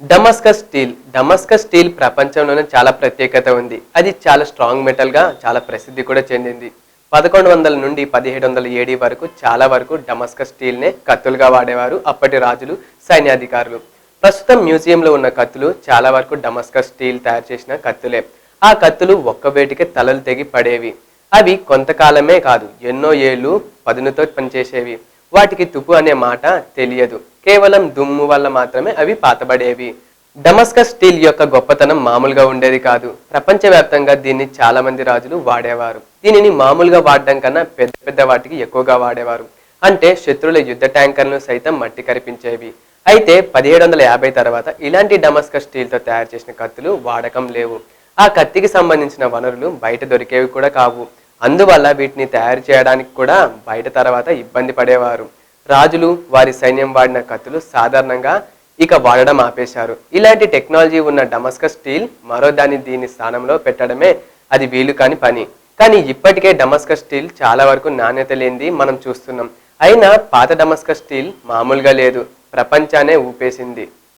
Damascus steel ప్రపంచంలోనే చాలా ప్రత్యేకత ఉంది. అది చాలా స్ట్రాంగ్ మెటల్ గా చాలా ప్రసిద్ధి కూడా చెందింది. 1100 నుండి 1700 ఏడీ వరకు చాలా వరకు డమస్కస్ స్టీల్ నే కత్తులుగా వాడేవారు అప్పటి రాజులు, సైన్యాధికారులు. ప్రస్తుతం మ్యూజియంలో ఉన్న కత్తులు చాలా వరకు డమస్కస్ స్టీల్ తయారు చేసిన కత్తులే. ఆ కత్తులు ఒక్క వేటికే తలలు తెగి పడేవి. అవి కొంతకాలమే కాదు, ఎన్నో ఏళ్ళు పదునుతో పనిచేసేవి. వాటికి తుప్పు అనే మాట తెలియదు. కేవలం దుమ్ము వల్ల మాత్రమే అవి పాతబడేవి. డమస్కస్ స్టీల్ యొక్క గొప్పతనం మామూలుగా ఉండేది కాదు. ప్రపంచవ్యాప్తంగా దీన్ని చాలా మంది రాజులు వాడేవారు. దీనిని మామూలుగా వాడడం కన్నా పెద్ద పెద్ద వాటికి ఎక్కువగా వాడేవారు. అంటే శత్రువుల యుద్ధ ట్యాంకర్లను సైతం మట్టి కరిపించేవి. అయితే 1750 తర్వాత ఇలాంటి డమస్కస్ స్టీల్తో తయారు చేసిన కత్తులు వాడకం లేవు. ఆ కత్తికి సంబంధించిన వనరులు బయట దొరికేవి కూడా కావు. అందువల్ల వీటిని తయారు చేయడానికి కూడా బయట తర్వాత ఇబ్బంది పడేవారు. రాజులు, వారి సైన్యం వాడిన కత్తులు సాధారణంగా ఇక వాడడం ఆపేశారు. ఇలాంటి టెక్నాలజీ ఉన్న డమస్కస్ స్టీల్ మరో దీని స్థానంలో పెట్టడమే అది వీలు కాని పని. కానీ ఇప్పటికే డమస్కస్ స్టీల్ చాలా వరకు నాణ్యత లేనిది మనం చూస్తున్నాం. అయినా పాత డమస్కస్ స్టీల్ మామూలుగా లేదు, ప్రపంచాన్నే ఊపేసింది.